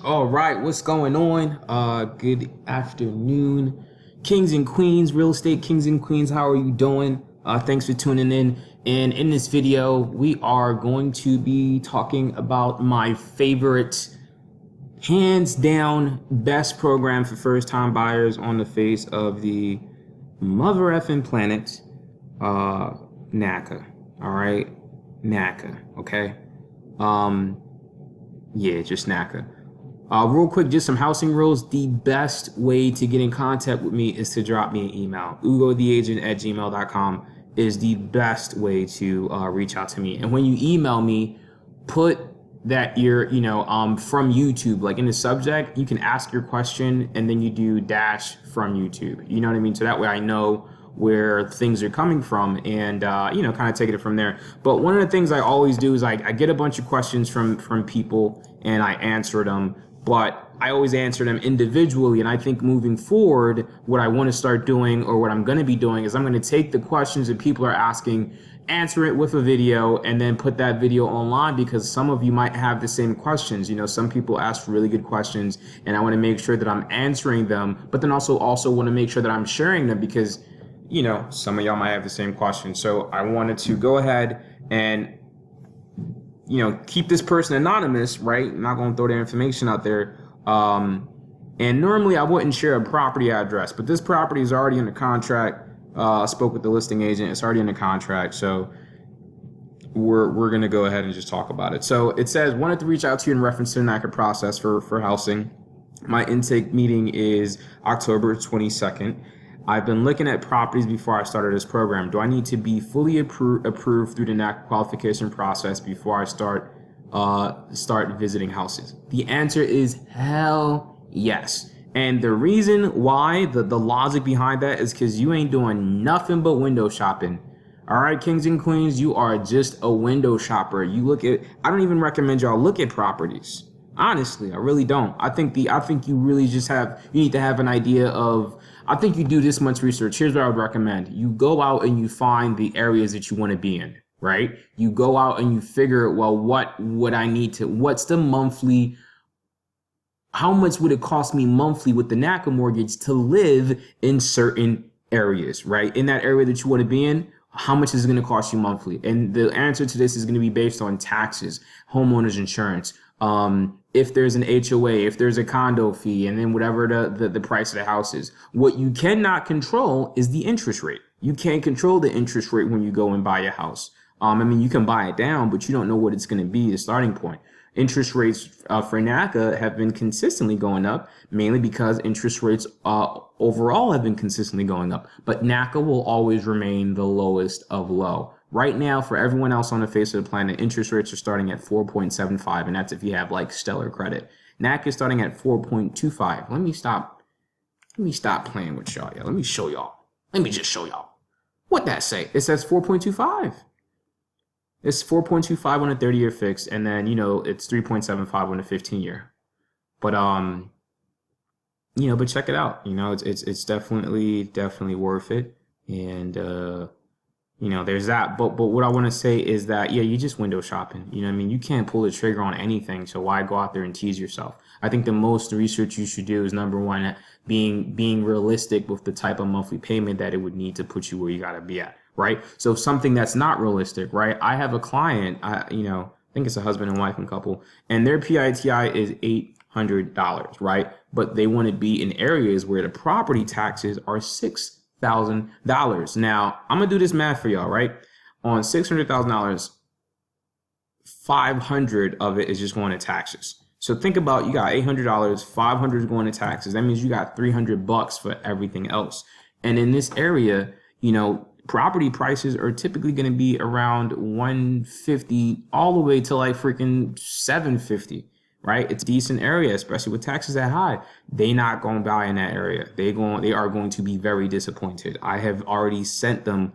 All right, what's going on? Good afternoon, kings and queens, real estate kings and queens. How are you doing? Thanks for tuning in. And in this video, we are going to be talking about my favorite, hands down, best program for first-time buyers on the face of the mother effing planet, NACA. All right, NACA. Okay. Yeah, just NACA. Real quick, just some housing rules. The best way to get in contact with me is to drop me an email. ugotheagent@gmail.com is the best way to reach out to me. And when you email me, put that you're, from YouTube, like in the subject, you can ask your question and then you do dash from YouTube. You know what I mean? So that way I know where things are coming from and, kind of take it from there. But one of the things I always do is I get a bunch of questions from people and I answer them. But I always answer them individually. And I think moving forward, what I want to start doing, or what I'm going to be doing, is I'm going to take the questions that people are asking, answer it with a video, and then put that video online, because some of you might have the same questions. Some people ask really good questions, and I want to make sure that I'm answering them, but then also want to make sure that I'm sharing them, because, some of y'all might have the same questions. So I wanted to go ahead and keep this person anonymous, right? I'm not going to throw their information out there. And normally I wouldn't share a property address, but this property is already under contract. I spoke with the listing agent. It's already under contract. So we're going to go ahead and just talk about it. So it says, wanted to reach out to you in reference to the NACA process for housing. My intake meeting is October 22nd. I've been looking at properties before I started this program. Do I need to be fully approved through the NACA qualification process before I start visiting houses? The answer is hell yes. And the reason why, the logic behind that, is because you ain't doing nothing but window shopping. All right, kings and queens, you are just a window shopper. I don't even recommend y'all look at properties. Honestly, I really don't. I think you really just you need to have an idea of, I think you do this much research. Here's what I would recommend. You go out and you find the areas that you want to be in, right? You go out and you figure, well, what's the monthly, how much would it cost me monthly with the NACA mortgage to live in certain areas, right? In that area that you want to be in, how much is it going to cost you monthly? And the answer to this is going to be based on taxes, homeowners insurance, if there's an HOA, if there's a condo fee, and then whatever the price of the house is. What you cannot control is the interest rate. You can't control the interest rate when you go and buy a house. You can buy it down, but you don't know what it's going to be, the starting point. Interest rates for NACA have been consistently going up, mainly because interest rates overall have been consistently going up. But NACA will always remain the lowest of low. Right now, for everyone else on the face of the planet, interest rates are starting at 4.75, and that's if you have like stellar credit. NACA is starting at 4.25. Let me stop playing with y'all. Let me show y'all. Let me just show y'all. What that say? It says 4.25. It's 4.25 on a 30-year fix, and then it's 3.75 on a 15-year. But but check it out. It's definitely worth it, and there's that. But what I want to say is that, yeah, you just window shopping. You can't pull the trigger on anything, so why go out there and tease yourself? I think the most research you should do is, number one, being realistic with the type of monthly payment that it would need to put you where you got to be at, right? So something that's not realistic, right? I have a client, I think it's a husband and wife and couple, and their PITI is $800, right? But they want to be in areas where the property taxes are $6,000. Now, I'm going to do this math for y'all, right? On $600,000, 500 of it is just going to taxes. So think about, you got $800, 500 is going to taxes. That means you got $300 for everything else. And in this area, property prices are typically going to be around 150 all the way to like freaking 750. Right? It's a decent area, especially with taxes that high. They not going to buy in that area. They are going to be very disappointed. I have already sent them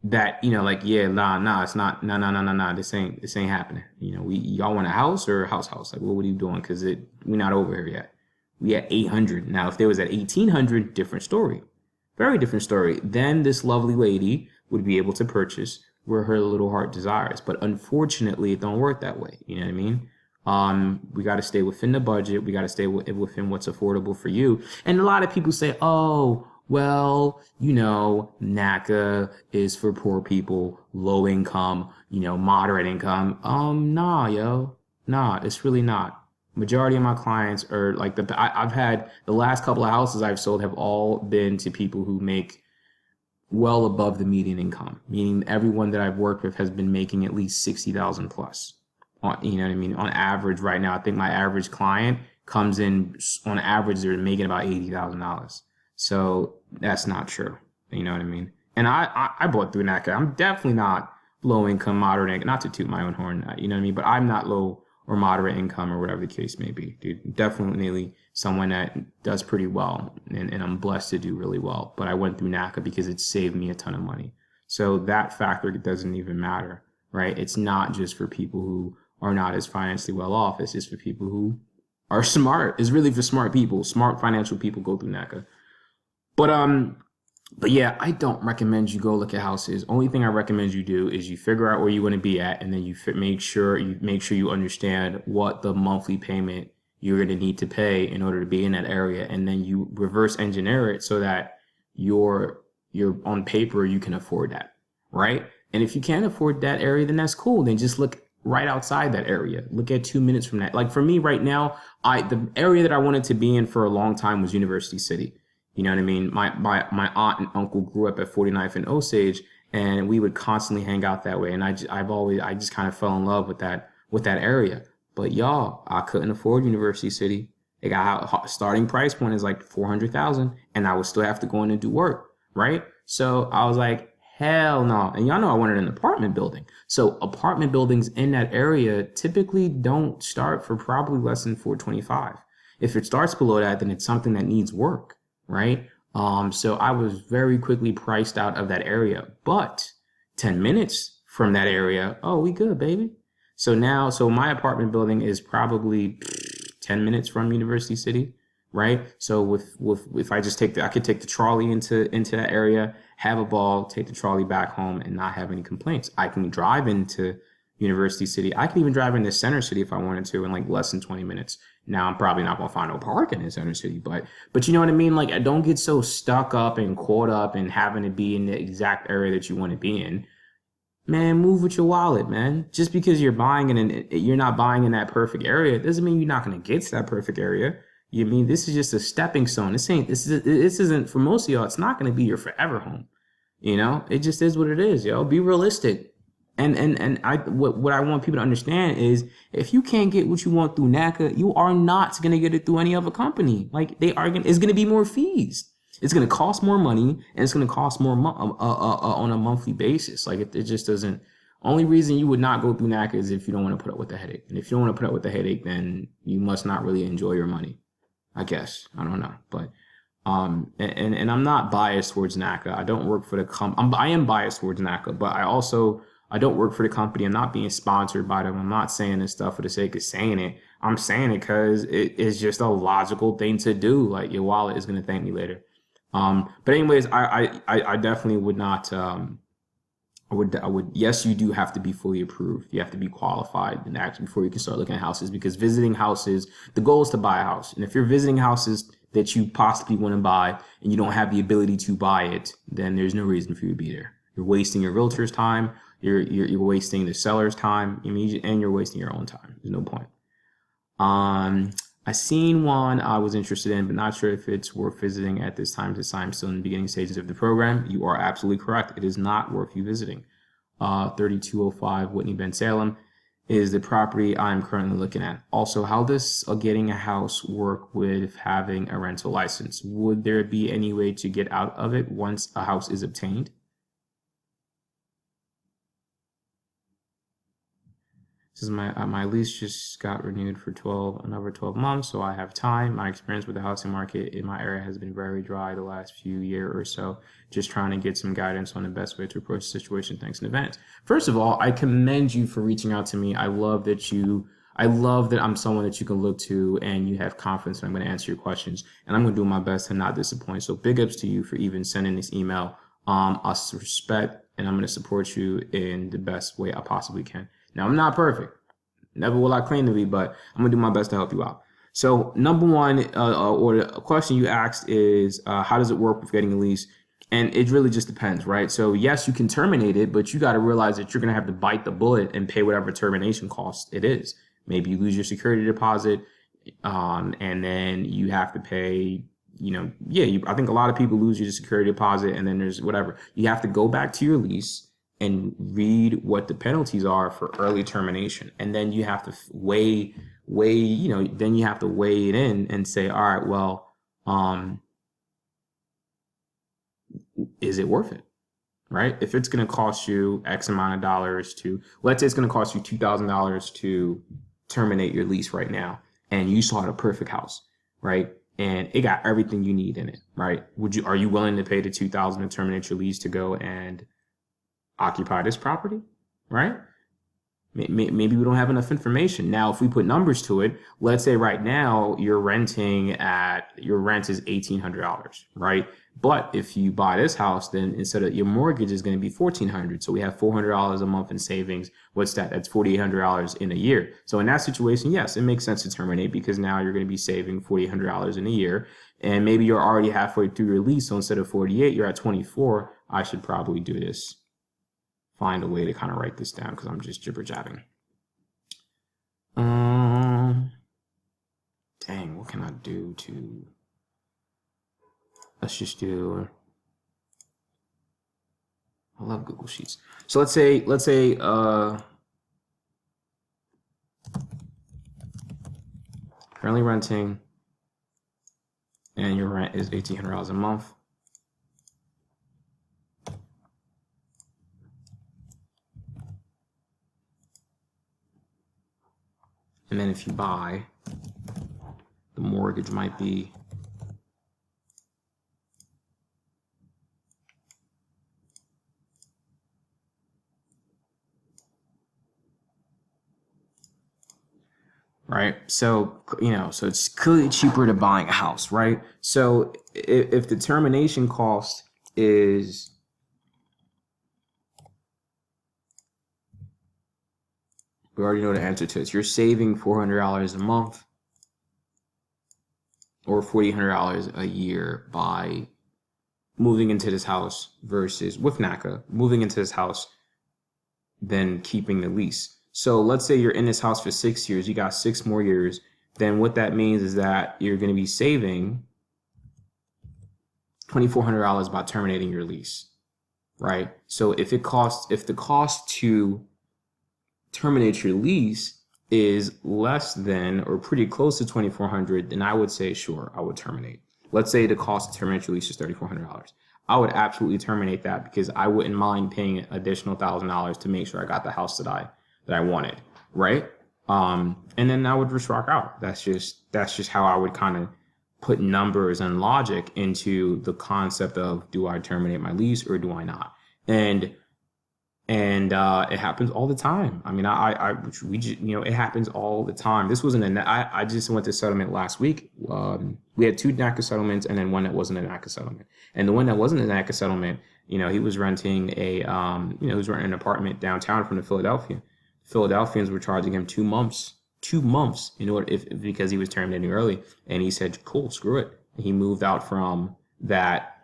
that, yeah, nah, it's not, nah, this ain't happening. Y'all want a house or a house? Like, what are you doing? Because we're not over here yet. We at 800. Now, if they was at 1800, different story. Very different story. Then this lovely lady would be able to purchase where her little heart desires. But unfortunately, it don't work that way. You know what I mean? We got to stay within the budget. We got to stay within what's affordable for you. And a lot of people say, oh, well, NACA is for poor people, low income, moderate income. Nah, it's really not. Majority of my clients are like I've had the last couple of houses I've sold have all been to people who make well above the median income, meaning everyone that I've worked with has been making at least 60,000 plus. You know what I mean? On average right now, I think my average client comes in on average, they're making about $80,000. So that's not true. You know what I mean? And I bought through NACA. I'm definitely not low income, moderate income, not to toot my own horn, you know what I mean? But I'm not low or moderate income or whatever the case may be, dude. Definitely someone that does pretty well, and I'm blessed to do really well. But I went through NACA because it saved me a ton of money. So that factor doesn't even matter, right? It's not just for people who are not as financially well off. It's just for people who are smart. It's really for smart people. Smart financial people go through NACA. But yeah, I don't recommend you go look at houses. Only thing I recommend you do is you figure out where you want to be at, and then you make sure you understand what the monthly payment you're going to need to pay in order to be in that area, and then you reverse engineer it so that you're on paper you can afford that, right? And if you can't afford that area, then that's cool. Then just look right outside that area. Look at 2 minutes from that. Like for me right now, the area that I wanted to be in for a long time was University City. You know what I mean? My aunt and uncle grew up at 49th and Osage, and we would constantly hang out that way. And I just kind of fell in love with that area. But y'all, I couldn't afford University City. It got starting price point is like 400,000, and I would still have to go in and do work, right? So I was like, hell no. And y'all know I wanted an apartment building. So apartment buildings in that area typically don't start for probably less than 425. If it starts below that, then it's something that needs work, right? So I was very quickly priced out of that area. But 10 minutes from that area, oh, we good, baby. So my apartment building is probably 10 minutes from University City, right? So if I just I could take the trolley into that area, have a ball, take the trolley back home, and not have any complaints. I can drive into University City. I can even drive into Center City if I wanted to in like less than 20 minutes. Now I'm probably not gonna find no parking in Center City, but you know what I mean? Like, I don't get so stuck up and caught up in having to be in the exact area that you want to be in. Man, move with your wallet, man. Just because you're not buying in that perfect area doesn't mean you're not gonna get to that perfect area. You mean this is just a stepping stone. This isn't for most of y'all. It's not gonna be your forever home. You know, it just is what it is, yo. Be realistic. And what I want people to understand is if you can't get what you want through NACA, you are not gonna get it through any other company. Like it's gonna be more fees. It's gonna cost more money, and it's gonna cost more on a monthly basis. Like it just doesn't. Only reason you would not go through NACA is if you don't want to put up with the headache. And if you don't want to put up with the headache, then you must not really enjoy your money. I guess. I don't know. But and I'm not biased towards NACA. I don't work for the I am biased towards NACA, but I don't work for the company. I'm not being sponsored by them. I'm not saying this stuff for the sake of saying it. I'm saying it because it is just a logical thing to do. Like, your wallet is going to thank me later. But anyways, I definitely would not. I would. Yes, you do have to be fully approved. You have to be qualified and actually before you can start looking at houses, because visiting houses, the goal is to buy a house. And if you're visiting houses that you possibly want to buy and you don't have the ability to buy it, then there's no reason for you to be there. You're wasting your realtor's time. You're wasting the seller's time. And you're wasting your own time. There's no point. I seen one I was interested in, but not sure if it's worth visiting at this time, since I'm still in the beginning stages of the program. You are absolutely correct. It is not worth you visiting. 3205 Whitney Ben Salem is the property I'm currently looking at. Also, how does getting a house work with having a rental license? Would there be any way to get out of it once a house is obtained? This is my lease just got renewed for another 12 months, so I have time. My experience with the housing market in my area has been very dry the last few years or so. Just trying to get some guidance on the best way to approach the situation. Thanks in advance. First of all, I commend you for reaching out to me. I love that I'm someone that you can look to and you have confidence that I'm going to answer your questions. And I'm going to do my best to not disappoint. So big ups to you for even sending this email. I respect, and I'm going to support you in the best way I possibly can. Now, I'm not perfect. Never will I claim to be, but I'm gonna do my best to help you out. So number one, or the question you asked is, how does it work with getting a lease? And it really just depends, right? So yes, you can terminate it, but you got to realize that you're going to have to bite the bullet and pay whatever termination cost it is. Maybe you lose your security deposit, and then you have to pay, I think a lot of people lose your security deposit, and then there's whatever. You have to go back to your lease and read what the penalties are for early termination. And then you have to then you have to weigh it in and say, all right, well, is it worth it? Right? If it's going to cost you X amount of dollars let's say it's going to cost you $2,000 to terminate your lease right now, and you saw the perfect house, right? And it got everything you need in it, right? Are you willing to pay the $2,000 to terminate your lease to go and occupy this property, right? Maybe we don't have enough information. Now, if we put numbers to it, let's say right now your rent is $1,800, right? But if you buy this house, then instead of your mortgage is going to be $1,400. So we have $400 a month in savings. What's that? That's $4,800 in a year. So in that situation, yes, it makes sense to terminate because now you're going to be saving $4,800 in a year. And maybe you're already halfway through your lease. So instead of 48, you're at 24. I should probably do this. Find a way to kind of write this down because I'm just jibber jabbing. Dang, what can I do to? Let's just do. I love Google Sheets. So let's say currently renting, and your rent is $1,800 a month. And then if you buy, the mortgage might be right. So, so it's clearly cheaper to buying a house, right? So if the termination cost is we already know the answer to this. You're saving $400 a month or $4,800 a year by moving into this house versus with NACA, moving into this house, then keeping the lease. So let's say you're in this house for 6 years, you got 6 more years. Then what that means is that you're going to be saving $2,400 by terminating your lease, right? So if the cost to terminate your lease is less than or pretty close to $2,400, then I would say, sure, I would terminate. Let's say the cost to terminate your lease is $3,400. I would absolutely terminate that because I wouldn't mind paying additional $1,000 to make sure I got the house that I wanted, right? And then I would just rock out. That's just how I would kind of put numbers and logic into the concept of, do I terminate my lease or do I not? And it happens all the time. I mean, it happens all the time. This wasn't I just went to settlement last week. We had 2 NACA settlements and then one that wasn't a NACA settlement. And the one that wasn't a NACA settlement, he was renting he was renting an apartment downtown from the Philadelphia. Philadelphians were charging him 2 months in order because he was terminating early. And he said, cool, screw it. And he moved out from that.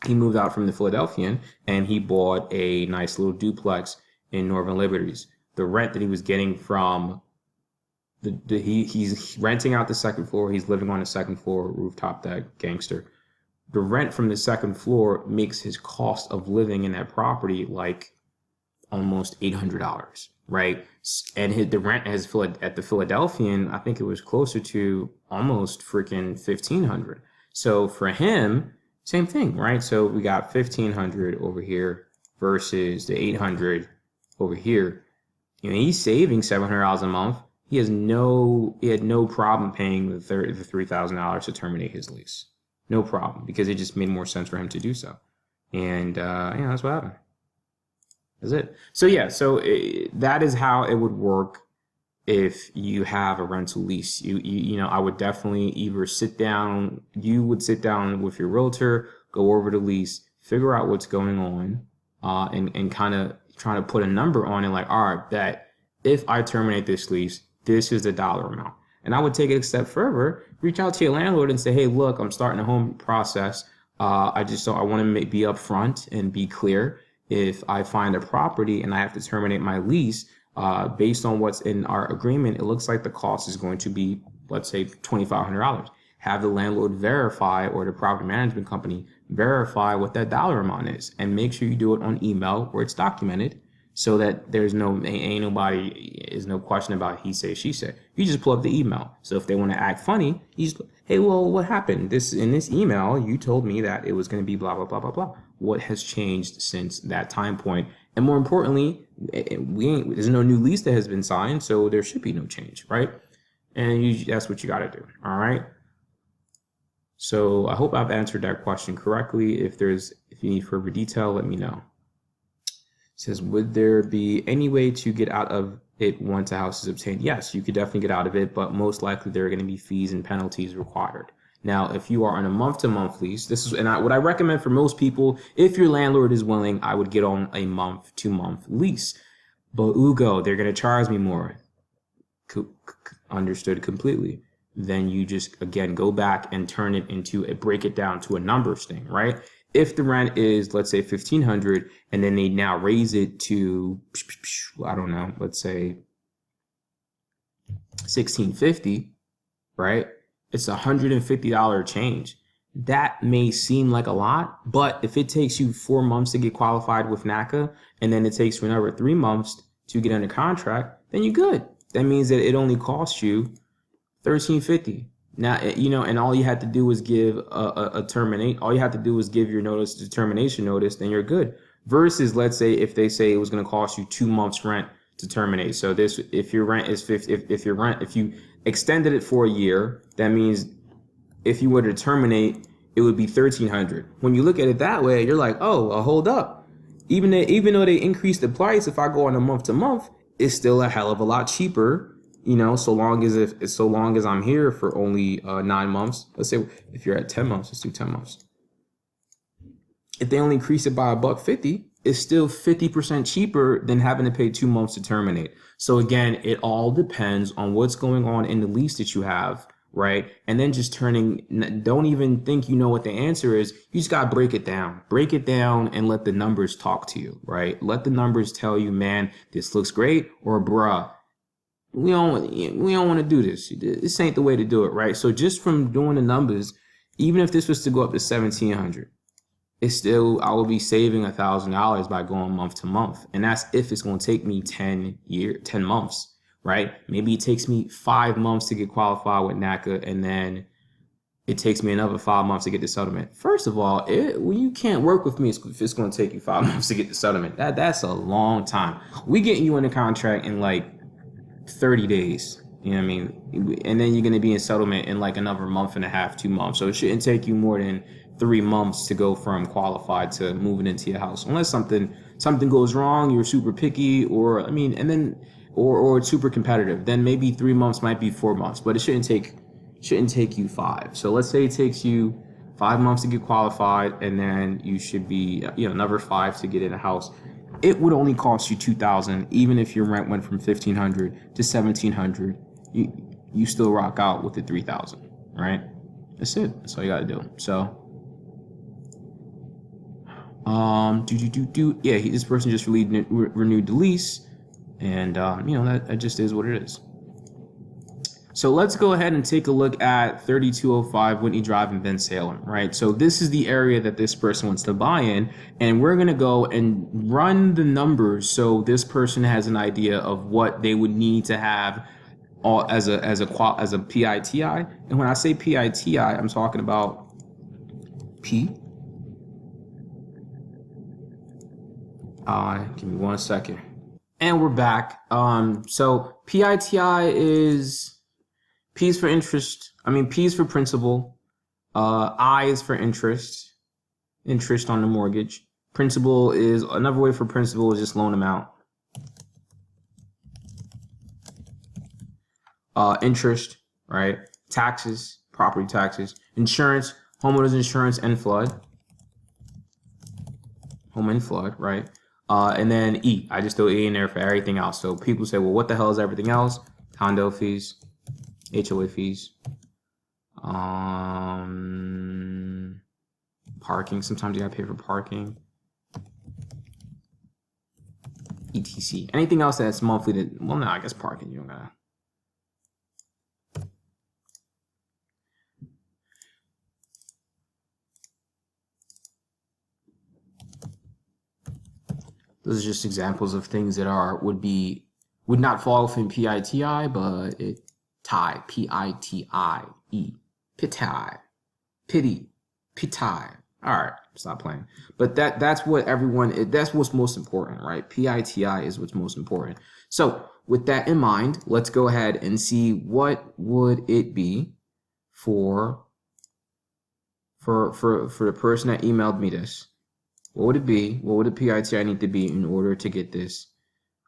He moved out from the Philadelphian and he bought a nice little duplex in Northern Liberties. The rent that he was getting from he's renting out the second floor. He's living on the second floor, rooftop, that gangster. The rent from the second floor makes his cost of living in that property like almost $800, right? And the rent at the Philadelphian, I think it was closer to almost freaking $1,500. So for him, same thing, right? So we got $1,500 over here versus the $800 over here. He's saving $700 a month. He had no problem paying the $3,000 to terminate his lease. No problem, because it just made more sense for him to do so. And that's what happened. That's it. So that is how it would work if you have a rental lease. I would definitely either sit down with your realtor, go over the lease, figure out what's going on, and kind of try to put a number on it, like, all right, that if I terminate this lease, this is the dollar amount. And I would take it a step further, reach out to your landlord and say, hey, look, I'm starting a home process. I want to be upfront and be clear. If I find a property and I have to terminate my lease, based on what's in our agreement, it looks like the cost is going to be, let's say, $2,500. Have the landlord verify, or the property management company verify what that dollar amount is, and make sure you do it on email where it's documented, so that there's no question about he say, she say. You just pull up the email. So if they want to act funny, you just, hey, well, what happened? In this email, you told me that it was going to be blah, blah, blah, blah, blah. What has changed since that time point? And more importantly, there's no new lease that has been signed, so there should be no change, right? And that's what you got to do, all right? So I hope I've answered that question correctly. If you need further detail, let me know. It says, would there be any way to get out of it once a house is obtained? Yes, you could definitely get out of it, but most likely there are going to be fees and penalties required. Now, if you are on a month-to-month lease, what I recommend for most people, if your landlord is willing, I would get on a month-to-month lease. But Ugo, they're going to charge me more. Understood completely. Then you just, again, go back and break it down to a numbers thing, right? If the rent is, let's say, $1,500, and then they now raise it to, I don't know, let's say $1,650, right? It's $150 change. That may seem like a lot, but if it takes you 4 months to get qualified with NACA, and then it takes you another 3 months to get under contract, then you're good. That means that it only costs you $1,350. Now, and all you had to do was give all you have to do is give your termination notice, then you're good. Versus, let's say, if they say it was going to cost you 2 months rent to terminate. So if your rent is if you extended it for a year, that means if you were to terminate, it would be $1,300. When you look at it that way, you're like, oh, well, hold up. Even though they increased the price, if I go on a month to month, it's still a hell of a lot cheaper. So long as I'm here for only 9 months. Let's say if you're at 10 months, let's do 10 months. If they only increase it by $1.50, it's still 50% cheaper than having to pay 2 months to terminate. So again, it all depends on what's going on in the lease that you have, right? And then just don't even think you know what the answer is. You just gotta break it down and let the numbers talk to you, right? Let the numbers tell you, man, this looks great, or bruh, we don't want to do this. This ain't the way to do it, right? So just from doing the numbers, even if this was to go up to $1,700, I will be saving $1,000 by going month to month. And that's if it's going to take me 10 months, right? Maybe it takes me 5 months to get qualified with NACA, and then it takes me another 5 months to get the settlement. First of all, when you can't work with me, if it's going to take you 5 months to get the settlement, that's a long time. We getting you in the contract in like 30 days, you know what I mean? And then you're going to be in settlement in like another month and a half, 2 months. So it shouldn't take you more than 3 months to go from qualified to moving into your house, unless something goes wrong, you're super picky, or it's super competitive. Then maybe 3 months might be 4 months, but it shouldn't take you 5. So let's say it takes you 5 months to get qualified, and then you should be another 5 to get in a house. It would only cost you $2,000, even if your rent went from $1,500 to $1,700. You still rock out with the $3,000, right? That's it. That's all you gotta do. So, yeah, this person just renewed the lease, and that just is what it is. So let's go ahead and take a look at 3205 Whitney Drive in Bensalem, right? So this is the area that this person wants to buy in, and we're gonna go and run the numbers so this person has an idea of what they would need to have as a PITI. And when I say PITI, I'm talking about P. Give me 1 second. And we're back. So PITI is P is for interest. P is for principal. I is for interest on the mortgage. Principal is another way for principal is just loan amount. Interest, right? Taxes, property taxes, insurance, homeowners insurance and flood. Home and flood, right? And then E, I just throw E in there for everything else. So people say, well, what the hell is everything else? Condo fees, HOA fees, parking. Sometimes you gotta pay for parking. ETC. Anything else that's monthly that, well, no, I guess parking, you don't gotta. Those are just examples of things that would not fall within PITI, but it tie, PITIE, PITI, pity, PITI. All right, stop playing. But that's what that's what's most important, right? PITI is what's most important. So with that in mind, let's go ahead and see what would it be for the person that emailed me this. What would it be? What would a PITI need to be in order to get this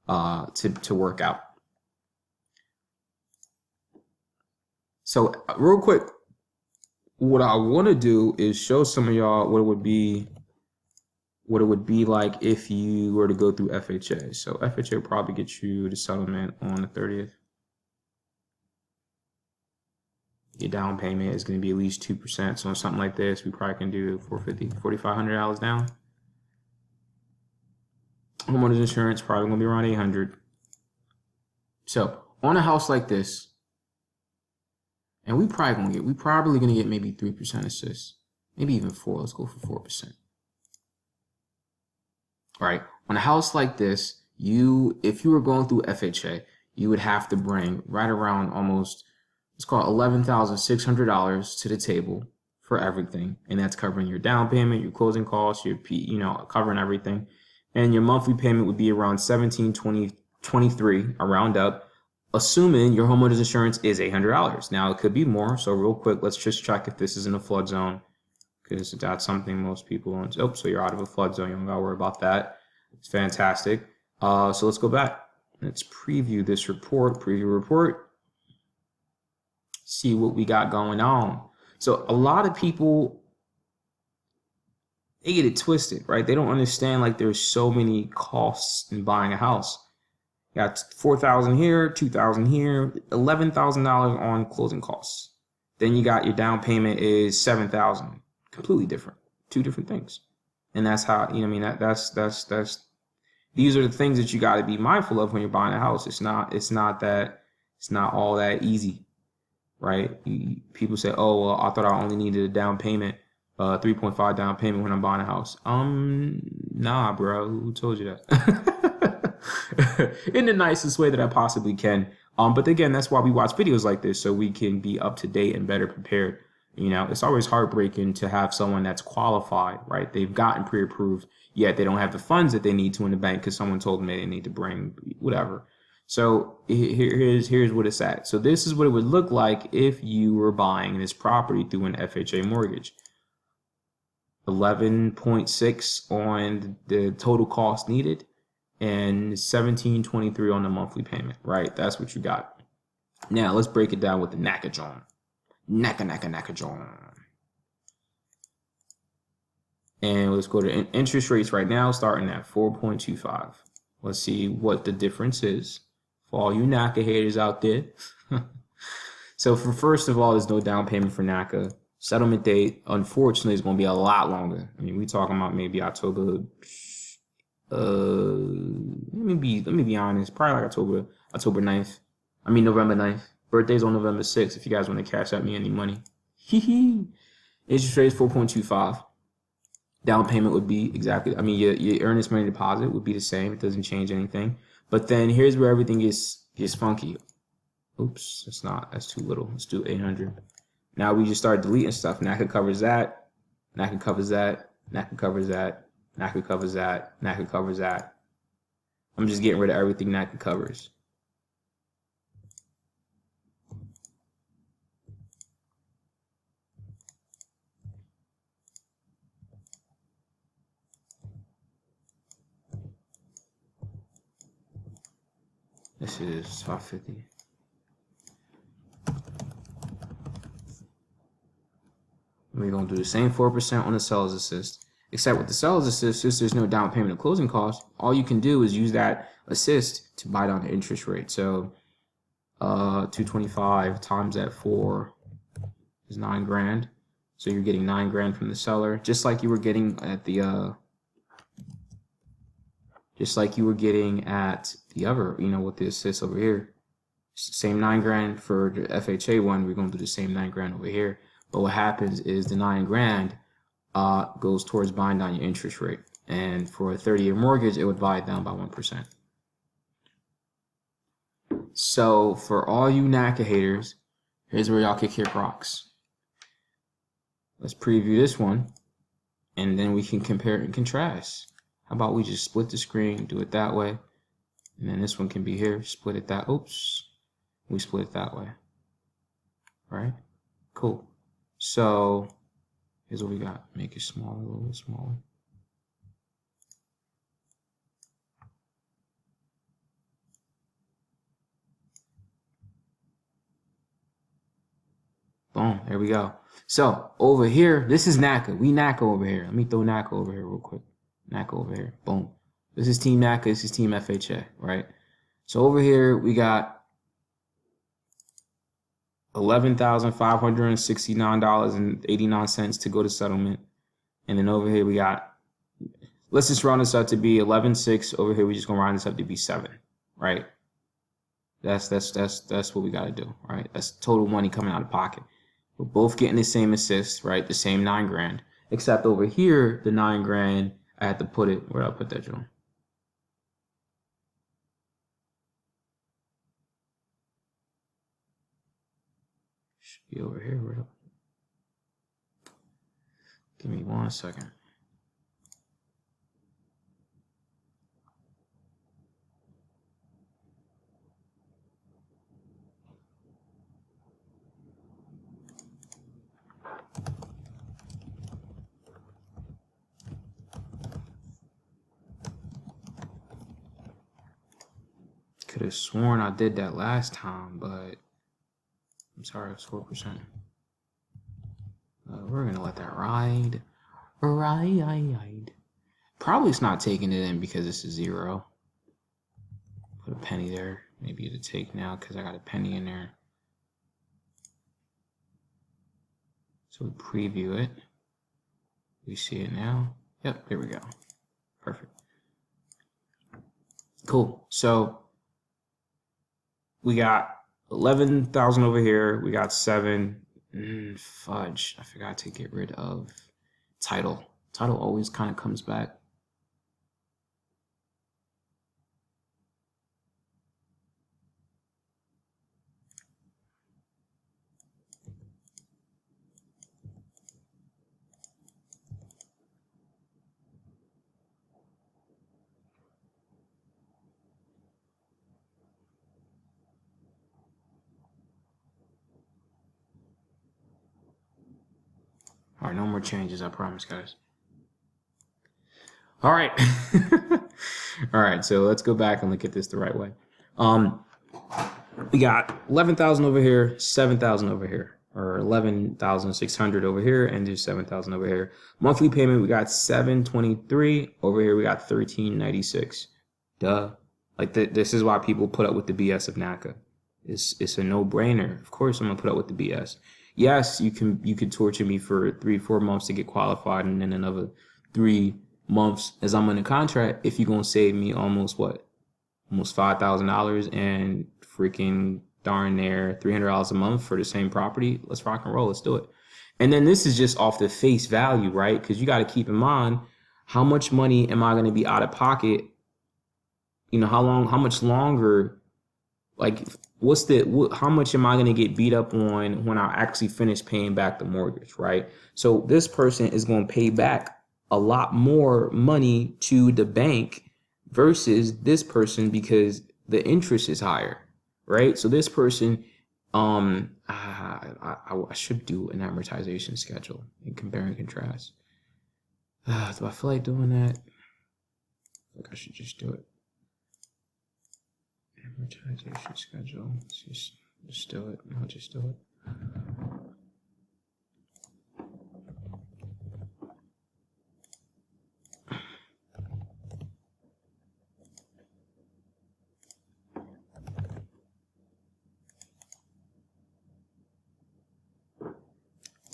to work out? So real quick, what I want to do is show some of y'all what it would be like if you were to go through FHA. So FHA will probably get you the settlement on the 30th. Your down payment is going to be at least 2%. So on something like this, we probably can do $450-$4,500 down. Homeowners insurance probably going to be around $800. So on a house like this, and we're probably gonna get maybe 3% assist, maybe even 4%. Let's go for 4%. All right, on a house like this, if you were going through FHA, you would have to bring right around almost, let's call it $11,600 to the table for everything, and that's covering your down payment, your closing costs, your covering everything, and your monthly payment would be around $1,723, around up. Assuming your homeowner's insurance is $800. Now it could be more. So real quick, let's just check if this is in a flood zone, because that's something most people don't. Oh, so you're out of a flood zone. You don't gotta worry about that. It's fantastic. So let's go back. Let's preview this report. Preview report. See what we got going on. So a lot of people, they get it twisted, right? They don't understand like there's so many costs in buying a house. Got $4,000 here, $2,000 here, $11,000 on closing costs. Then you got your down payment is $7,000. Completely different, two different things. And that's how that's these are the things that you got to be mindful of when you're buying a house. It's not all that easy, right? People say, oh well, I thought I only needed a down payment, 3.5 down payment when I'm buying a house. Nah, bro, who told you that? In the nicest way that I possibly can. But again, that's why we watch videos like this, so we can be up to date and better prepared. It's always heartbreaking to have someone that's qualified, right? They've gotten pre-approved, yet they don't have the funds that they need to in the bank because someone told them they need to bring whatever. So here's what it's at. So this is what it would look like if you were buying this property through an FHA mortgage. 11.6 on the total cost needed, and $1,723 on the monthly payment, right? That's what you got. Now let's break it down with the NACA John. NACA John. And let's go to interest rates right now, starting at 4.25. Let's see what the difference is for all you NACA haters out there. So first of all, there's no down payment for NACA. Settlement date, unfortunately, is going to be a lot longer. I mean, we're talking about maybe October. Let me be honest. Probably like October 9th. I mean November 9th. Birthday's on November 6th. If you guys want to cash out me any money. Interest rate is 4.25. Down payment would be exactly. I mean your earnest money deposit would be the same. It doesn't change anything. But then here's where everything gets funky. Oops, that's too little. Let's do 800. Now we just start deleting stuff. NACA covers that. NACA covers that. NACA covers that. NACA covers that. NACA covers that. I'm just getting rid of everything NACA covers. This is 550. We're going to do the same 4% on the seller's assist. Except with the seller's assist, since there's no down payment or closing costs, all you can do is use that assist to buy down the interest rate. So 225 times that 4 is 9 grand. So you're getting 9 grand from the seller, just like you were getting at the other, with the assist over here. Same 9 grand for the FHA one. We're going to do the same 9 grand over here. But what happens is the 9 grand goes towards buying down your interest rate. And for a 30-year mortgage, it would buy it down by 1%. So for all you NACA haters, here's where y'all can kick rocks. Let's preview this one, and then we can compare and contrast. How about we just split the screen, do it that way, and then this one can be here, split it that, we split it that way. Right? Cool. So here's what we got. Make it smaller, a little bit smaller. Boom, there we go. So over here, this is NACA. We NACA over here. Let me throw NACA over here real quick. NACA over here. Boom. This is Team NACA. This is Team FHA, right? So over here, we got $11,569.89 to go to settlement. And then over here, we got, let's just round this up to be 11.6. Over here, we're just going to round this up to be 7, right? That's what we got to do, right? That's total money coming out of pocket. We're both getting the same assist, right? The same 9 grand. Except over here, the 9 grand, I had to put it, where did I put that, Joe? Should be over here. Where? Give me 1 second. Could have sworn I did that last time, but I'm sorry, it's 4%. We're gonna let that ride. Probably it's not taking it in because this is 0. Put a penny there. Maybe it'll take now because I got a penny in there. So we preview it. We see it now. Yep, there we go. Perfect. Cool. So we got 11,000 over here. We got 7. Fudge. I forgot to get rid of title. Title always kind of comes back. All right, no more changes, I promise, guys. All right. All right, so let's go back and look at this the right way. We got 11,000 over here, 7,000 over here, or 11,600 over here, and there's 7,000 over here. Monthly payment, we got 723. Over here, we got 1396. Duh. Like this is why people put up with the BS of NACA. It's a no-brainer. Of course, I'm gonna put up with the BS. Yes, you could torture me for 3-4 months to get qualified, and then another 3 months as I'm in a contract. If you're gonna save me almost $5,000 and freaking darn near $300 a month for the same property, let's rock and roll. Let's do it. And then this is just off the face value, right? Because you got to keep in mind, how much money am I going to be out of pocket? How much longer? Like, how much am I going to get beat up on when I actually finish paying back the mortgage, right? So this person is going to pay back a lot more money to the bank versus this person because the interest is higher, right? So this person, I should do an amortization schedule and compare and contrast. Do I feel like doing that? I think I should just do it. Amortization schedule. Let's just do it. I'll just do it.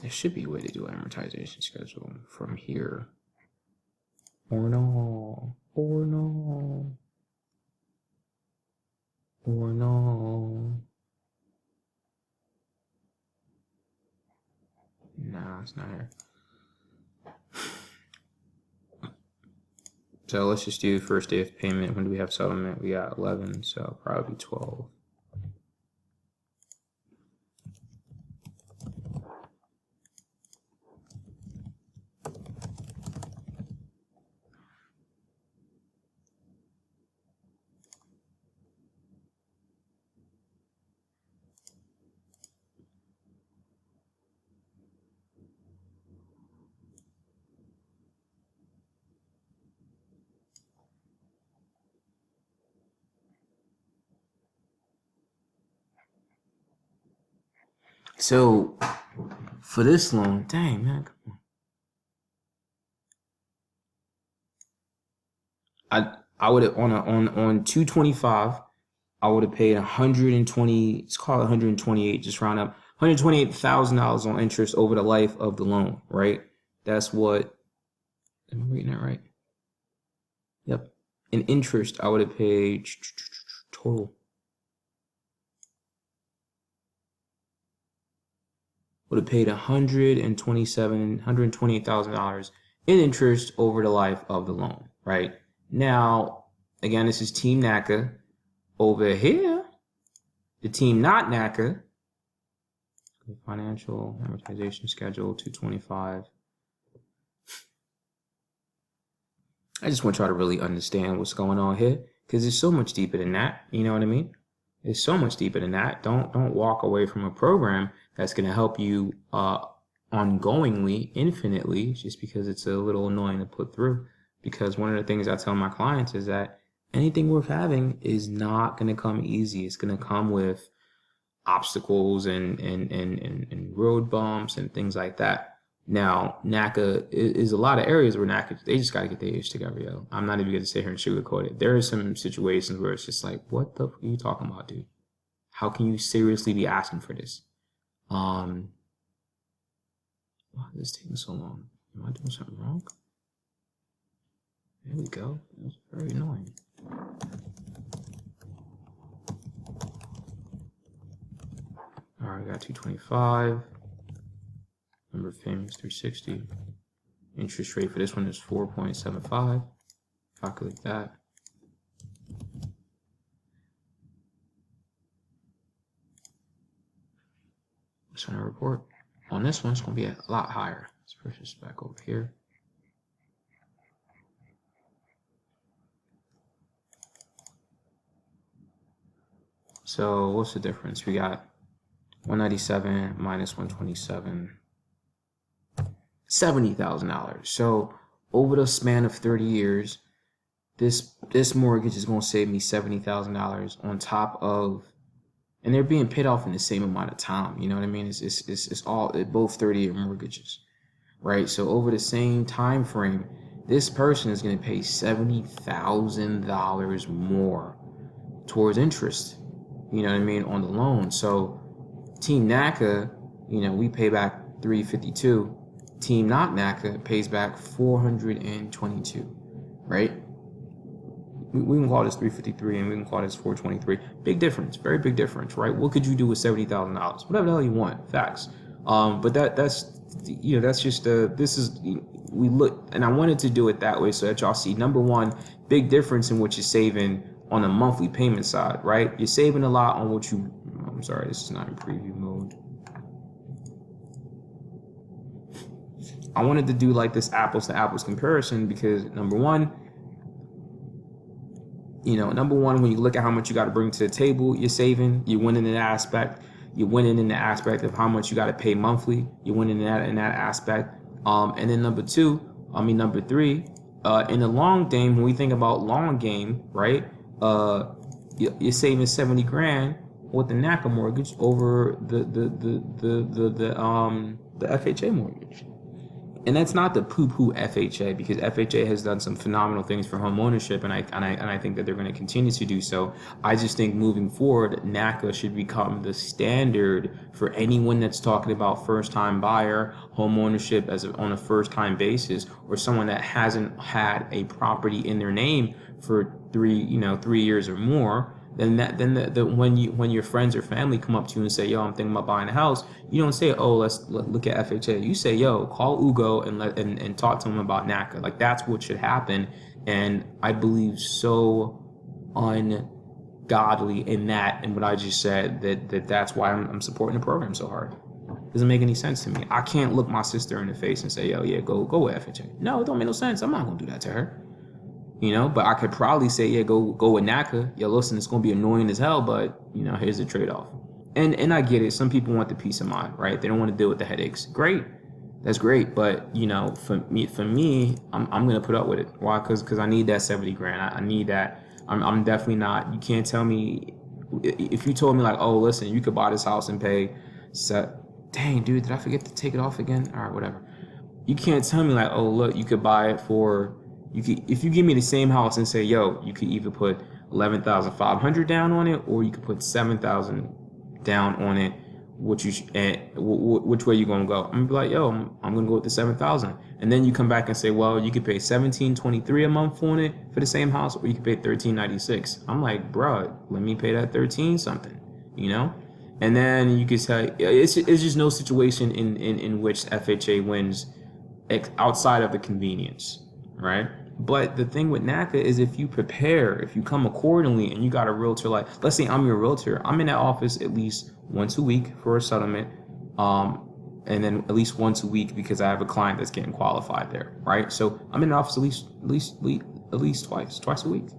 There should be a way to do an amortization schedule from here. Or no. Or no. Or no. No, it's not here. So let's just do first day of payment. When do we have settlement? We got 11, so probably 12. So for this loan, dang man, come on. I would have on 225, I would have paid 120. It's called 128. Just round up $128,000 on interest over the life of the loan. Right? That's what. Am I reading that right? Yep. In interest, I would have paid total. Would have paid $128,000 in interest over the life of the loan, right? Now, again, this is Team NACA. Over here, the team not NACA, financial amortization schedule 225. I just want y'all to really understand what's going on here, because it's so much deeper than that. You know what I mean? It's so much deeper than that. Don't walk away from a program that's going to help you ongoingly, infinitely, just because it's a little annoying to put through. Because one of the things I tell my clients is that anything worth having is not going to come easy. It's going to come with obstacles and road bumps and things like that. Now, NACA is a lot of areas where NACA, they just got to get their ish together, yo. I'm not even going to sit here and sugarcoat it. There are some situations where it's just like, what the fuck are you talking about, dude? How can you seriously be asking for this? Why is this taking so long? Am I doing something wrong? There we go. That's very annoying. All right, I got 225. Number of payments 360. Interest rate for this one is 4.75. Calculate that. Let's run a report. On this one, it's going to be a lot higher. Let's push this back over here. So what's the difference? We got 197 minus 127. $70,000. So over the span of 30 years, this mortgage is going to save me $70,000 on top of, and they're being paid off in the same amount of time. You know what I mean? It's all both 30-year mortgages, right? So over the same time frame, this person is going to pay $70,000 more towards interest. You know what I mean, on the loan. So Team NACA, you know, we pay back $352. Team not NACA pays back $422, right? We can call this $353 and we can call this $423. Big difference, very big difference, right? What could you do with $70,000? Whatever the hell you want, facts. But that's you know, that's just this is, we look, and I wanted to do it that way so that y'all see, number one, big difference in what you're saving on the monthly payment side, right? You're saving a lot on what you, I'm sorry, this is not in preview mode. I wanted to do like this apples to apples comparison because number one, when you look at how much you got to bring to the table, you're saving, you're winning in that aspect. You're winning in the aspect of how much you got to pay monthly. You're winning in that aspect. And then number three, in the long game, when we think about long game, right? You're saving 70 grand with the NACA mortgage over the FHA mortgage. And that's not the poo-poo FHA, because FHA has done some phenomenal things for home ownership, and I think that they're going to continue to do so. I just think moving forward, NACA should become the standard for anyone that's talking about first-time buyer, home ownership on a first-time basis, or someone that hasn't had a property in their name for 3 years or more. Then when your friends or family come up to you and say, yo, I'm thinking about buying a house, you don't say, oh, let's look at FHA. You say, yo, call Ugo and talk to him about NACA. Like, that's what should happen. And I believe so ungodly in that, and what I just said, that's why I'm supporting the program so hard. Doesn't make any sense to me. I can't look my sister in the face and say, yo, yeah, go with FHA. No, it don't make no sense. I'm not gonna do that to her. But I could probably say, yeah, go with NACA. Yo, listen, it's going to be annoying as hell, but, here's the trade-off. And I get it. Some people want the peace of mind, right? They don't want to deal with the headaches. Great. That's great. But, for me, I'm going to put up with it. Why? Because I need that 70 grand. I need that. I'm definitely not. You can't tell me, if you told me like, oh, listen, you could buy this house and pay, dang, dude, did I forget to take it off again? All right, whatever. You can't tell me like, oh, look, you could buy it for... if you give me the same house and say, yo, you could either put 11,500 down on it, or you could put 7,000 down on it, which way you gonna go? I'm gonna be like, yo, I'm gonna go with the 7,000. And then you come back and say, well, you could pay $1,723 a month on it for the same house, or you could pay $1,396. I'm like, bro, let me pay that 13 something, And then you could say, it's just no situation in which FHA wins outside of the convenience, right? But the thing with NACA is, if you prepare, if you come accordingly, and you got a realtor, like, let's say I'm your realtor, I'm in that office at least once a week for a settlement, and then at least once a week because I have a client that's getting qualified there, right? So I'm in the office at least twice a week,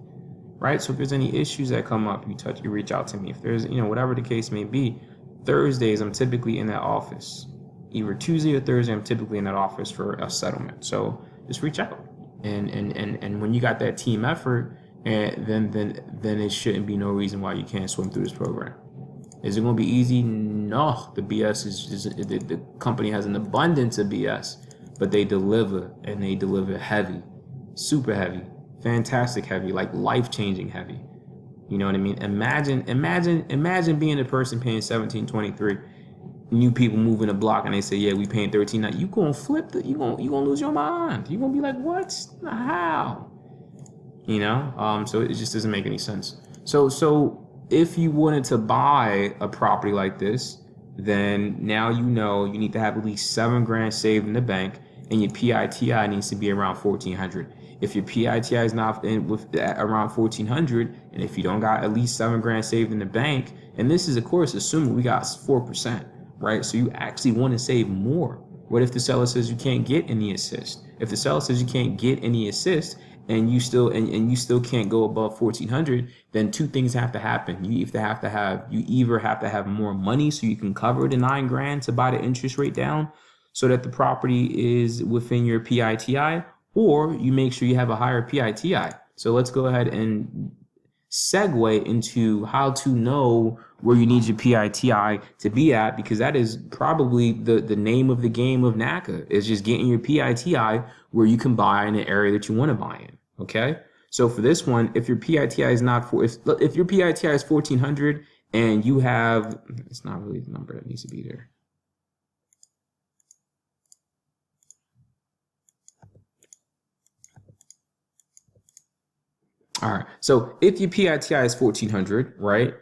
right? So if there's any issues that come up, you reach out to me. If there's, whatever the case may be, Thursdays I'm typically in that office. Either Tuesday or Thursday I'm typically in that office for a settlement. So just reach out. And when you got that team effort, then it shouldn't be no reason why you can't swim through this program. Is it going to be easy? No. The BS is the company has an abundance of BS, but they deliver, and they deliver heavy, super heavy, fantastic heavy, like life-changing heavy. You know what I mean? Imagine being a person paying $1,723. New people moving the block and they say, yeah, we paying $13. You gonna flip you gonna lose your mind. You gonna be like, what? How? So it just doesn't make any sense. So if you wanted to buy a property like this, then now you need to have at least $7 grand saved in the bank, and your PITI needs to be around 1,400. If your PITI is not around 1,400, and if you don't got at least $7 grand saved in the bank, and this is of course assuming we got 4%. Right? So you actually want to save more. What if the seller says you can't get any assist? If the seller says you can't get any assist, and you still can't go above 1,400, then two things have to happen. You either have to have more money so you can cover the $9 grand to buy the interest rate down, so that the property is within your PITI, or you make sure you have a higher PITI. So let's go ahead and segue into how to know where you need your PITI to be at, because that is probably the name of the game of NACA, is just getting your PITI where you can buy in the area that you want to buy in. Okay, so for this one, if your PITI is not if your PITI is 1,400 and you have, it's not really the number that needs to be there. All right, so if your PITI is 1,400, right?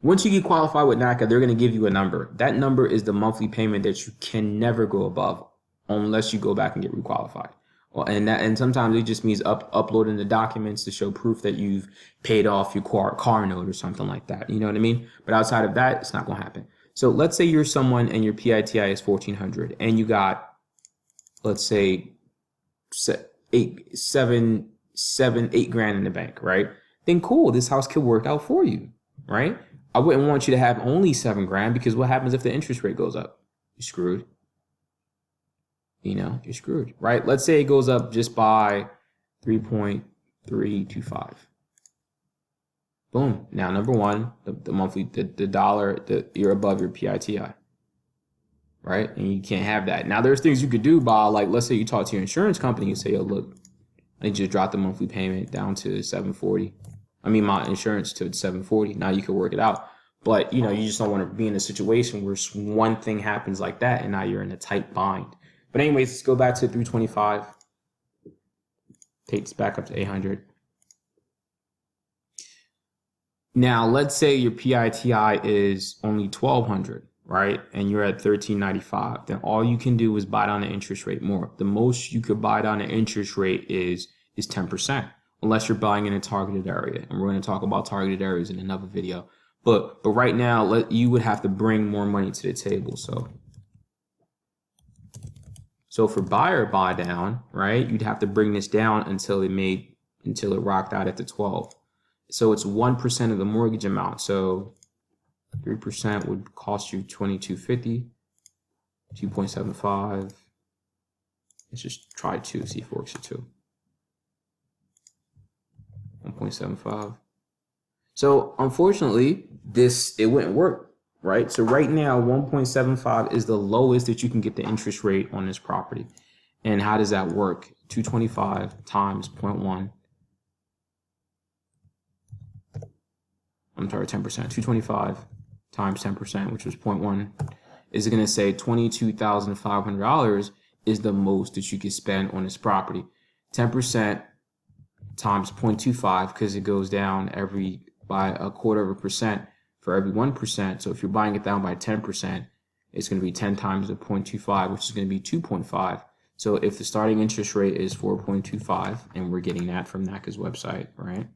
Once you get qualified with NACA, they're going to give you a number. That number is the monthly payment that you can never go above unless you go back and get requalified. Well, and sometimes it just means uploading the documents to show proof that you've paid off your car note or something like that. You know what I mean? But outside of that, it's not going to happen. So let's say you're someone and your PITI is 1,400 and you got, let's say, $8 grand in the bank, right? Then cool, this house could work out for you, right? I wouldn't want you to have only $7 grand, because what happens if the interest rate goes up? You're screwed. You're screwed, right? Let's say it goes up just by 3.325. Boom. Now, number one, the monthly, the dollar, you're above your PITI, right? And you can't have that. Now, there's things you could do by, like, let's say you talk to your insurance company and say, yo, look, I need you to drop the monthly payment down to $740. I mean, my insurance to $740. Now you can work it out. But, you know, you just don't want to be in a situation where one thing happens like that and now you're in a tight bind. But anyways, let's go back to 325. Takes back up to 800. Now, let's say your PITI is only 1,200, right? And you're at 1,395. Then all you can do is buy down the interest rate more. The most you could buy down the interest rate is 10%, unless you're buying in a targeted area. And we're going to talk about targeted areas in another video. But right now, you would have to bring more money to the table. So for buyer buy down, right, you'd have to bring this down until it rocked out at the 12. So it's 1% of the mortgage amount. So 3% would cost you $2,250, 2.75. Let's just try 2, see if it works at 2. 1.75. So unfortunately, it wouldn't work, right? So right now, 1.75 is the lowest that you can get the interest rate on this property. And how does that work? 225 times 0.1. I'm sorry, 10%. 225 times 10%, which was 0.1, is going to say $22,500 is the most that you can spend on this property. 10% times 0.25, because it goes down by 1/4% for every 1%. So if you're buying it down by 10%, it's going to be 10 times the 0.25, which is going to be 2.5. So if the starting interest rate is 4.25, and we're getting that from NACA's website, right?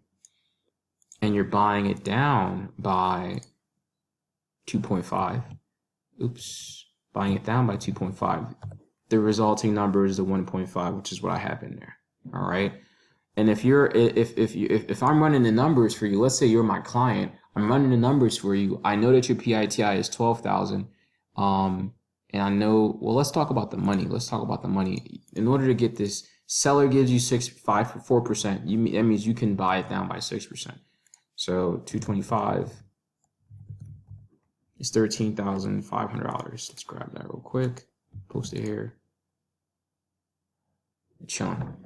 And you're buying it down by 2.5. Buying it down by 2.5. The resulting number is the 1.5, which is what I have in there. All right. And if I'm running the numbers for you, let's say you're my client, I'm running the numbers for you. I know that your PITI is 12,000. And I know, well, let's talk about the money. In order to get this, seller gives you 4%. That means you can buy it down by 6%. So 225 is $13,500. Let's grab that real quick. Post it here. Chilling.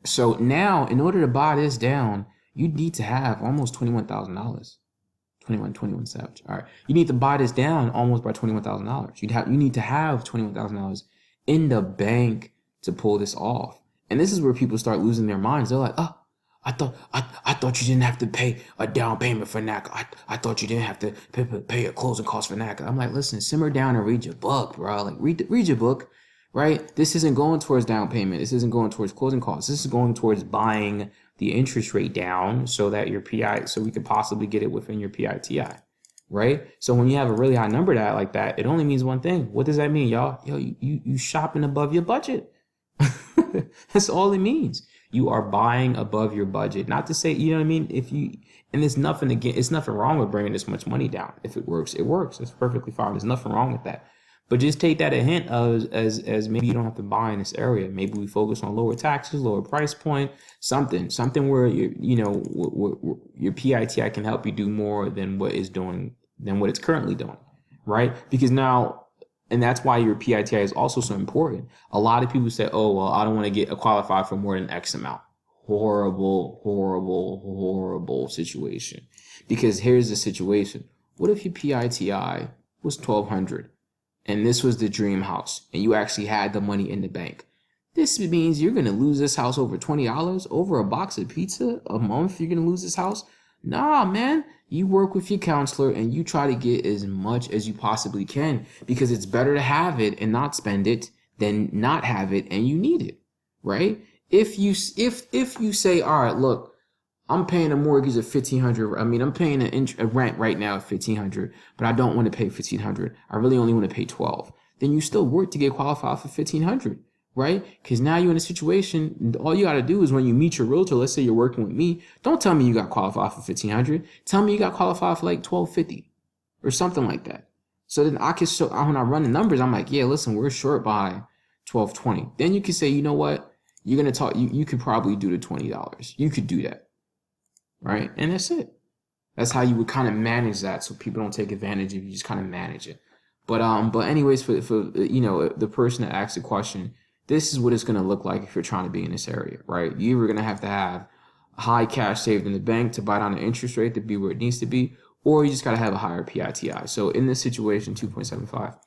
So now, in order to buy this down, you need to have almost $21,000. 21 Savage. All right. You need to buy this down almost by $21,000. You need to have $21,000 in the bank to pull this off. And this is where people start losing their minds. They're like, oh, I thought you didn't have to pay a down payment for NACA. I thought you didn't have to pay a closing cost for NACA. I'm like, listen, simmer down and read your book, bro. Like, read your book. Right? This isn't going towards down payment. This isn't going towards closing costs. This is going towards buying the interest rate down so that so we could possibly get it within your PITI. Right? So when you have a really high number like that, it only means one thing. What does that mean, y'all? Yo, you shopping above your budget. That's all it means. You are buying above your budget. Not to say, you know what I mean? And there's nothing it's nothing wrong with bringing this much money down. If it works, it works. It's perfectly fine. There's nothing wrong with that. But just take that a hint as maybe you don't have to buy in this area. Maybe we focus on lower taxes, lower price point, something where your PITI can help you do more than what it's currently doing, right? Because now, and that's why your PITI is also so important. A lot of people say, oh, well, I don't want to get qualified for more than X amount. Horrible, horrible, horrible situation. Because here's the situation. What if your PITI was 1,200? And this was the dream house, and you actually had the money in the bank. This means you're going to lose this house over $20 over a box of pizza a month. You're going to lose this house. Nah, man, you work with your counselor and you try to get as much as you possibly can, because it's better to have it and not spend it than not have it and you need it, right? If you say, all right, look, I'm paying a mortgage of $1,500. I mean, I'm paying a rent right now of $1,500, but I don't want to pay $1,500. I really only want to pay $1,200. Then you still work to get qualified for $1,500, right? Because now you're in a situation. All you got to do is when you meet your realtor, let's say you're working with me, don't tell me you got qualified for $1,500. Tell me you got qualified for like $1,250 or something like that. So then I can show, when I run the numbers, I'm like, yeah, listen, we're short by $1,220. Then you can say, you know what? You're gonna talk. You could probably do the $20. You could do that. Right? And that's it. That's how you would kind of manage that so people don't take advantage of you. Just kind of manage it. But anyways, for the person that asked the question, this is what it's going to look like if you're trying to be in this area, right? You're going to have high cash saved in the bank to buy down the interest rate to be where it needs to be, or you just got to have a higher PITI. So in this situation, 2.75,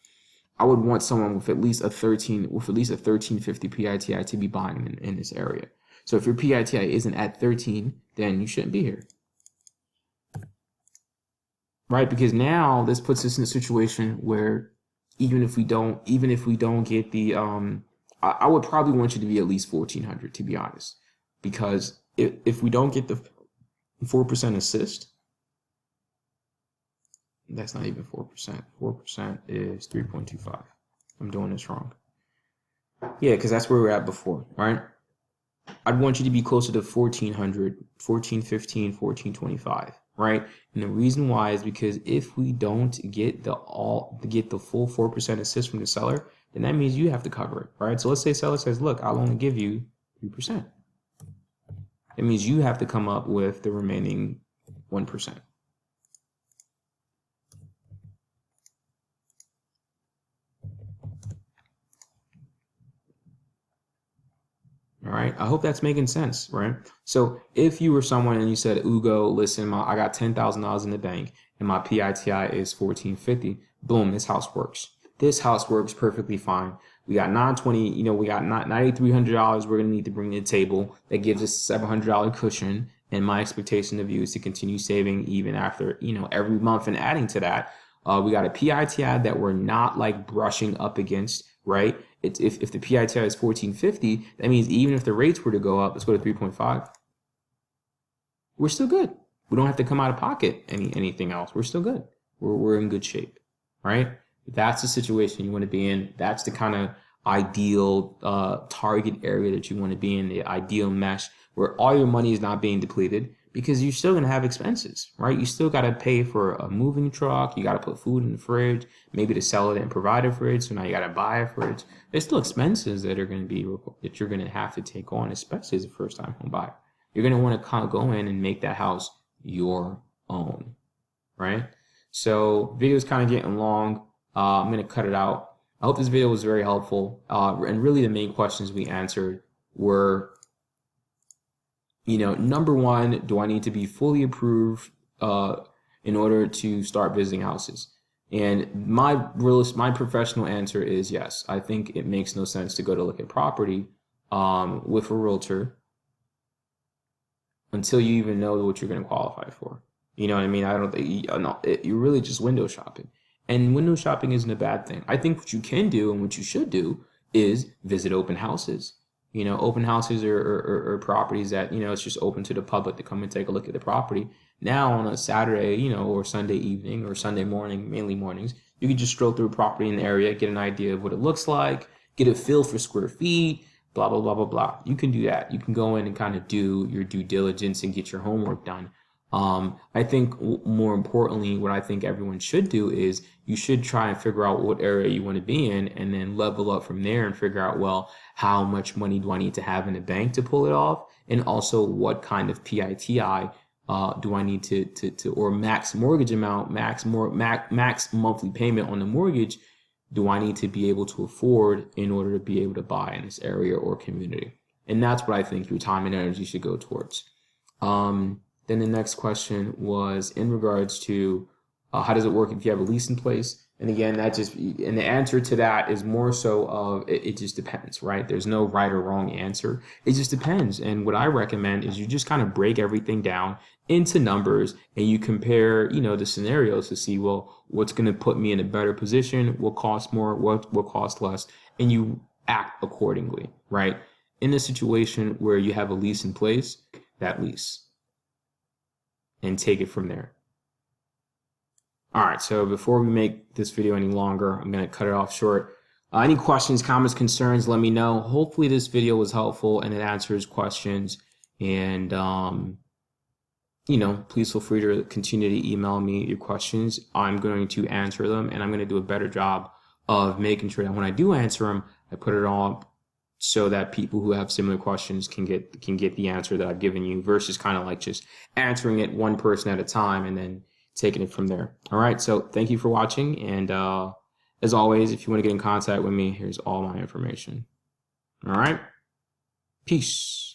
I would want someone with at least a 1350 PITI to be buying in this area. So if your PITI isn't at 13, then you shouldn't be here, right? Because now this puts us in a situation where even if we don't get the I would probably want you to be at least 1400, to be honest, because if we don't get the 4% assist, that's not even 4%. 4% is 3.25. I'm doing this wrong. Yeah, because that's where we were at before, right? I'd want you to be closer to 1400, 1415, 1425, right? And the reason why is because if we don't get the full 4% assist from the seller, then that means you have to cover it, right? So let's say seller says, look, I'll only give you 3%. It means you have to come up with the remaining 1%. All right, I hope that's making sense, right? So if you were someone and you said, Ugo, listen, I got $10,000 in the bank and my PITI is 1450, boom, this house works. This house works perfectly fine. We got $920, we got $9,300 we're gonna need to bring to the table. That gives us a $700 cushion. And my expectation of you is to continue saving even after, every month, and adding to that, we got a PITI that we're not like brushing up against, right? If the PITI is 1450, that means even if the rates were to go up, let's go to 3.5, we're still good. We don't have to come out of pocket anything else. We're still good. We're in good shape, right? That's the situation you want to be in. That's the kind of ideal target area that you want to be in, the ideal mesh where all your money is not being depleted, because you're still going to have expenses, right? You still got to pay for a moving truck. You got to put food in the fridge. Maybe the seller didn't provide a fridge, so now you got to buy a fridge. There's still expenses that you're going to have to take on, especially as a first-time home buyer. You're going to want to kind of go in and make that house your own, right? So video is kind of getting long. I'm going to cut it out. I hope this video was very helpful. And really the main questions we answered were, number one, do I need to be fully approved in order to start visiting houses? And my professional answer is yes. I think it makes no sense to go to look at property with a realtor until you even know what you're going to qualify for. You know what I mean? I don't think you're really just window shopping. And window shopping isn't a bad thing. I think what you can do and what you should do is visit open houses. Open houses are properties that, it's just open to the public to come and take a look at the property. Now on a Saturday, or Sunday evening or Sunday morning, mainly mornings, you can just stroll through a property in the area, get an idea of what it looks like, get a feel for square feet, blah, blah, blah, blah, blah. You can do that. You can go in and kind of do your due diligence and get your homework done. I think more importantly, what I think everyone should do is you should try and figure out what area you want to be in and then level up from there and figure out, well, how much money do I need to have in the bank to pull it off? And also what kind of PITI do I need to or max mortgage amount, max monthly payment on the mortgage do I need to be able to afford in order to be able to buy in this area or community? And that's what I think your time and energy should go towards. Then the next question was in regards to how does it work if you have a lease in place? And again, and the answer to that is more so of it just depends, right? There's no right or wrong answer. It just depends. And what I recommend is you just kind of break everything down into numbers and you compare, the scenarios to see, well, what's going to put me in a better position? What costs more? What will cost less? And you act accordingly, right? In a situation where you have a lease in place, that lease. And take it from there. All right, so before we make this video any longer, I'm going to cut it off short. Any questions, comments, concerns, let me know. Hopefully this video was helpful and it answers questions. And, please feel free to continue to email me your questions. I'm going to answer them, and I'm going to do a better job of making sure that when I do answer them, I put it all up so that people who have similar questions can get the answer that I've given you, versus kind of like just answering it one person at a time and then taking it from there. All right, so thank you for watching, and As always, if you want to get in contact with me, here's all my information. All right. Peace.